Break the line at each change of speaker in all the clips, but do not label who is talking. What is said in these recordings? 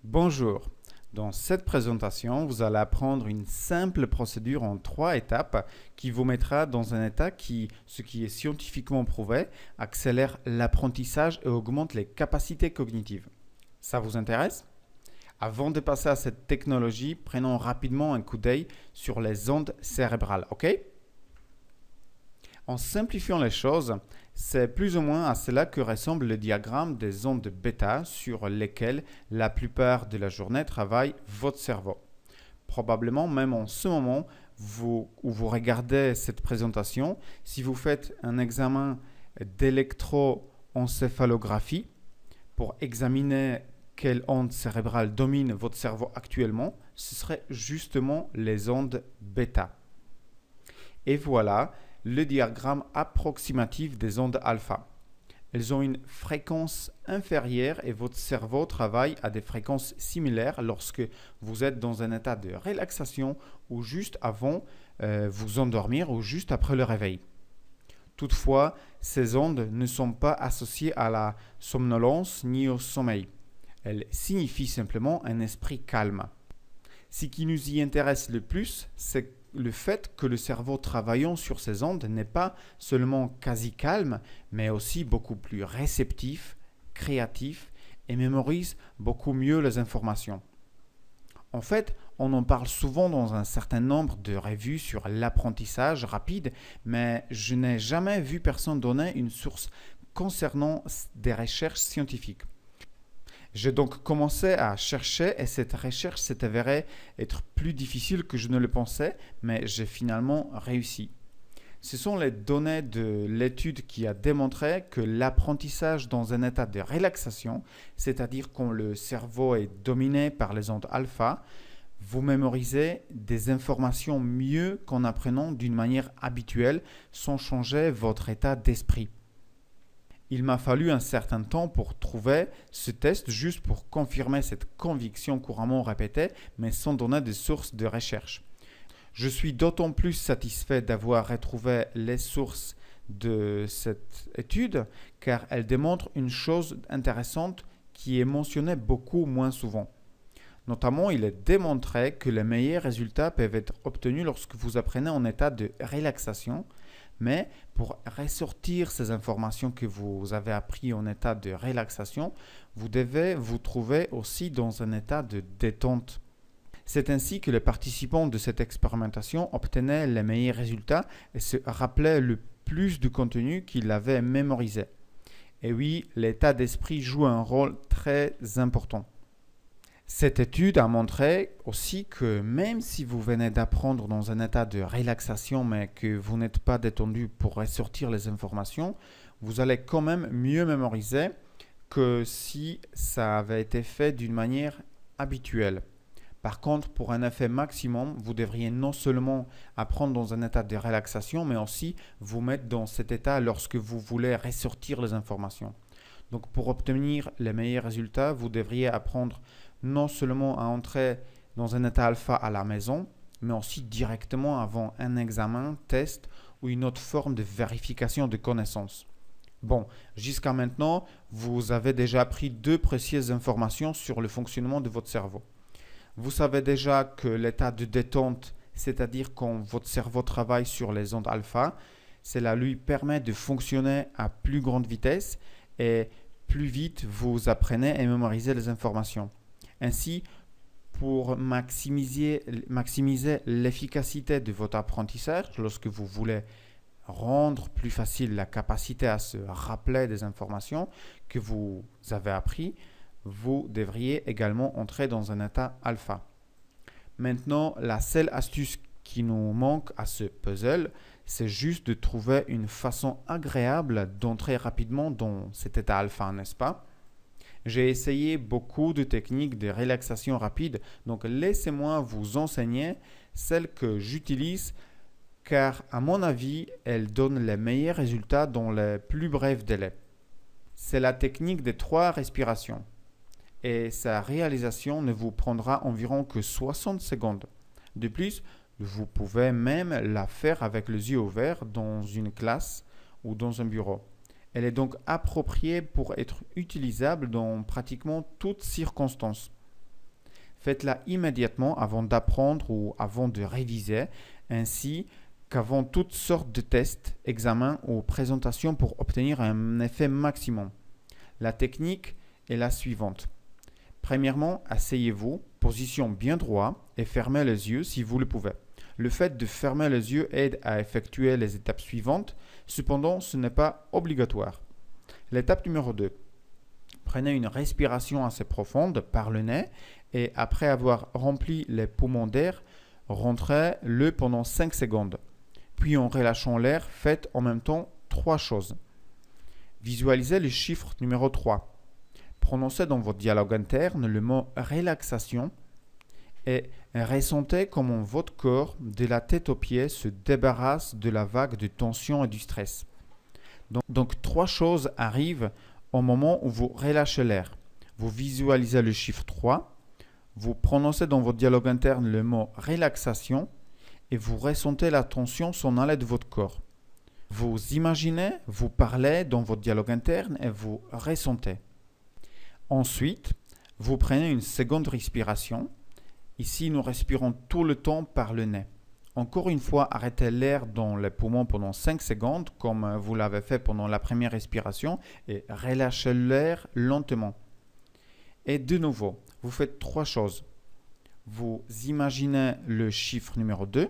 Bonjour, dans cette présentation, vous allez apprendre une simple procédure en 3 étapes qui vous mettra dans un état qui, ce qui est scientifiquement prouvé, accélère l'apprentissage et augmente les capacités cognitives. Ça vous intéresse? Avant de passer à cette technologie, prenons rapidement un coup d'œil sur les ondes cérébrales, ok? En simplifiant les choses, c'est plus ou moins à cela que ressemble le diagramme des ondes bêta sur lesquelles la plupart de la journée travaille votre cerveau. Probablement même en ce moment où vous regardez cette présentation, si vous faites un examen d'électroencéphalographie pour examiner quelle onde cérébrale domine votre cerveau actuellement, ce serait justement les ondes bêta. Et voilà le diagramme approximatif des ondes alpha. Elles ont une fréquence inférieure et votre cerveau travaille à des fréquences similaires lorsque vous êtes dans un état de relaxation ou juste avant vous endormir ou juste après le réveil. Toutefois, ces ondes ne sont pas associées à la somnolence ni au sommeil. Elles signifient simplement un esprit calme. Ce qui nous y intéresse le plus, c'est le fait que le cerveau travaillant sur ces ondes n'est pas seulement quasi calme, mais aussi beaucoup plus réceptif, créatif et mémorise beaucoup mieux les informations. En fait, on en parle souvent dans un certain nombre de revues sur l'apprentissage rapide, mais je n'ai jamais vu personne donner une source concernant des recherches scientifiques. J'ai donc commencé à chercher et cette recherche s'est avérée être plus difficile que je ne le pensais, mais j'ai finalement réussi. Ce sont les données de l'étude qui a démontré que l'apprentissage dans un état de relaxation, c'est-à-dire quand le cerveau est dominé par les ondes alpha, vous mémorisez des informations mieux qu'en apprenant d'une manière habituelle sans changer votre état d'esprit. Il m'a fallu un certain temps pour trouver ce test juste pour confirmer cette conviction couramment répétée, mais sans donner de sources de recherche. Je suis d'autant plus satisfait d'avoir retrouvé les sources de cette étude, car elle démontre une chose intéressante qui est mentionnée beaucoup moins souvent. Notamment, il est démontré que les meilleurs résultats peuvent être obtenus lorsque vous apprenez en état de relaxation, mais pour ressortir ces informations que vous avez apprises en état de relaxation, vous devez vous trouver aussi dans un état de détente. C'est ainsi que les participants de cette expérimentation obtenaient les meilleurs résultats et se rappelaient le plus du contenu qu'ils avaient mémorisé. Et oui, l'état d'esprit joue un rôle très important. Cette étude a montré aussi que même si vous venez d'apprendre dans un état de relaxation mais que vous n'êtes pas détendu pour ressortir les informations, vous allez quand même mieux mémoriser que si ça avait été fait d'une manière habituelle. Par contre, pour un effet maximum, vous devriez non seulement apprendre dans un état de relaxation, mais aussi vous mettre dans cet état lorsque vous voulez ressortir les informations. Donc pour obtenir les meilleurs résultats, vous devriez apprendre non seulement à entrer dans un état alpha à la maison, mais aussi directement avant un examen, test ou une autre forme de vérification de connaissances. Bon, jusqu'à maintenant, vous avez déjà appris 2 précieuses informations sur le fonctionnement de votre cerveau. Vous savez déjà que l'état de détente, c'est-à-dire quand votre cerveau travaille sur les ondes alpha, cela lui permet de fonctionner à plus grande vitesse et plus vite vous apprenez et mémorisez les informations. Ainsi, pour maximiser l'efficacité de votre apprentissage, lorsque vous voulez rendre plus facile la capacité à se rappeler des informations que vous avez apprises, vous devriez également entrer dans un état alpha. Maintenant, la seule astuce qui nous manque à ce puzzle, c'est juste de trouver une façon agréable d'entrer rapidement dans cet état alpha, n'est-ce pas? J'ai essayé beaucoup de techniques de relaxation rapide, donc laissez-moi vous enseigner celles que j'utilise car à mon avis, elles donnent les meilleurs résultats dans les plus brefs délais. C'est la technique des 3 respirations et sa réalisation ne vous prendra environ que 60 secondes. De plus, vous pouvez même la faire avec les yeux ouverts dans une classe ou dans un bureau. Elle est donc appropriée pour être utilisable dans pratiquement toutes circonstances. Faites-la immédiatement avant d'apprendre ou avant de réviser, ainsi qu'avant toutes sortes de tests, examens ou présentations pour obtenir un effet maximum. La technique est la suivante. Premièrement, asseyez-vous, position bien droite et fermez les yeux si vous le pouvez. Le fait de fermer les yeux aide à effectuer les étapes suivantes, cependant ce n'est pas obligatoire. L'étape numéro 2. Prenez une respiration assez profonde par le nez et après avoir rempli les poumons d'air, rentrez-le pendant 5 secondes. Puis en relâchant l'air, faites en même temps 3 choses. Visualisez le chiffre numéro 3. Prononcez dans votre dialogue interne le mot relaxation et ressentez comment votre corps, de la tête aux pieds, se débarrasse de la vague de tension et du stress. Donc 3 choses arrivent au moment où vous relâchez l'air. Vous visualisez le chiffre 3, vous prononcez dans votre dialogue interne le mot relaxation et vous ressentez la tension s'en aller de votre corps. Vous imaginez, vous parlez dans votre dialogue interne et vous ressentez. Ensuite, vous prenez une seconde respiration. Ici, nous respirons tout le temps par le nez. Encore une fois, arrêtez l'air dans les poumons pendant 5 secondes, comme vous l'avez fait pendant la première respiration, et relâchez l'air lentement. Et de nouveau, vous faites 3 choses. Vous imaginez le chiffre numéro 2,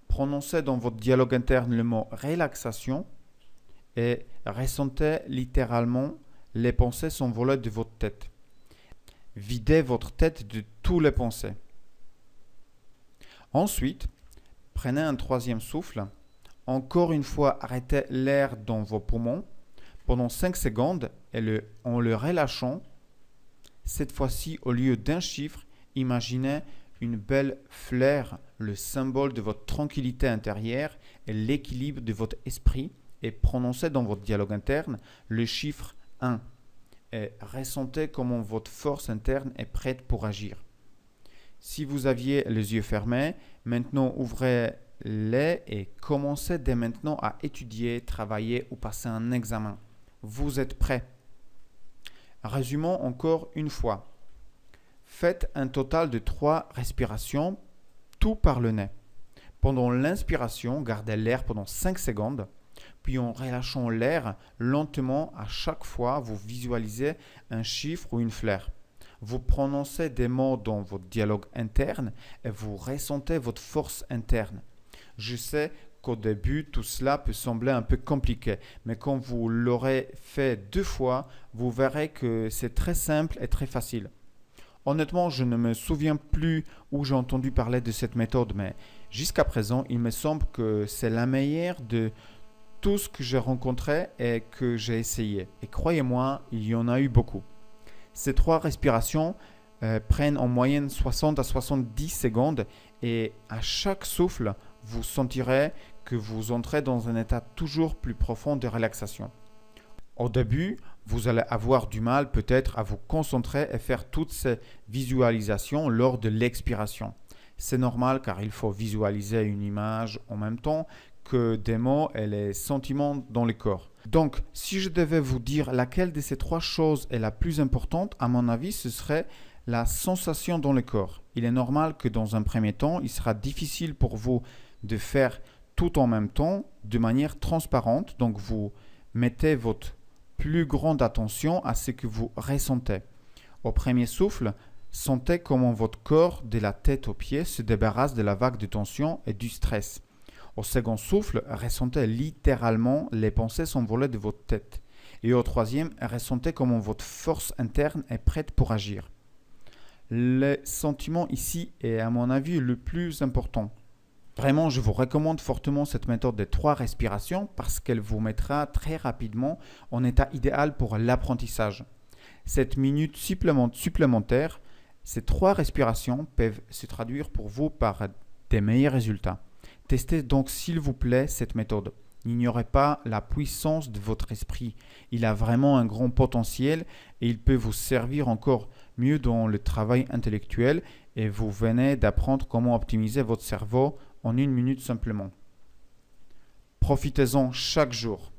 prononcez dans votre dialogue interne le mot relaxation et ressentez littéralement les pensées s'envoler de votre tête. Videz votre tête de toutes les pensées. Ensuite, prenez un 3e souffle. Encore une fois, arrêtez l'air dans vos poumons pendant 5 secondes et en le relâchant, cette fois-ci, au lieu d'un chiffre, imaginez une belle fleur, le symbole de votre tranquillité intérieure et l'équilibre de votre esprit, et prononcez dans votre dialogue interne le chiffre 1 et ressentez comment votre force interne est prête pour agir. Si vous aviez les yeux fermés, maintenant ouvrez-les et commencez dès maintenant à étudier, travailler ou passer un examen. Vous êtes prêts. Résumons encore une fois. Faites un total de 3 respirations, tout par le nez. Pendant l'inspiration, gardez l'air pendant 5 secondes. Puis en relâchant l'air, lentement, à chaque fois, vous visualisez un chiffre ou une fleur. Vous prononcez des mots dans votre dialogue interne et vous ressentez votre force interne. Je sais qu'au début, tout cela peut sembler un peu compliqué, mais quand vous l'aurez fait 2 fois, vous verrez que c'est très simple et très facile. Honnêtement, je ne me souviens plus où j'ai entendu parler de cette méthode, mais jusqu'à présent, il me semble que c'est la meilleure de tout ce que j'ai rencontré et que j'ai essayé. Et croyez-moi, il y en a eu beaucoup. Ces 3 respirations prennent en moyenne 60 à 70 secondes et à chaque souffle, vous sentirez que vous entrez dans un état toujours plus profond de relaxation. Au début, vous allez avoir du mal peut-être à vous concentrer et faire toutes ces visualisations lors de l'expiration. C'est normal car il faut visualiser une image en même temps que des mots et les sentiments dans le corps. Donc, si je devais vous dire laquelle de ces 3 choses est la plus importante, à mon avis, ce serait la sensation dans le corps. Il est normal que dans un premier temps, il sera difficile pour vous de faire tout en même temps de manière transparente. Donc, vous mettez votre plus grande attention à ce que vous ressentez. Au premier souffle, sentez comment votre corps, de la tête aux pieds, se débarrasse de la vague de tension et du stress. Au second souffle, ressentez littéralement les pensées s'envoler de votre tête. Et au troisième, ressentez comment votre force interne est prête pour agir. Le sentiment ici est à mon avis le plus important. Vraiment, je vous recommande fortement cette méthode de 3 respirations parce qu'elle vous mettra très rapidement en état idéal pour l'apprentissage. Cette minute supplémentaire, ces 3 respirations peuvent se traduire pour vous par des meilleurs résultats. Testez donc s'il vous plaît cette méthode. N'ignorez pas la puissance de votre esprit. Il a vraiment un grand potentiel et il peut vous servir encore mieux dans le travail intellectuel et vous venez d'apprendre comment optimiser votre cerveau en 1 minute simplement. Profitez-en chaque jour.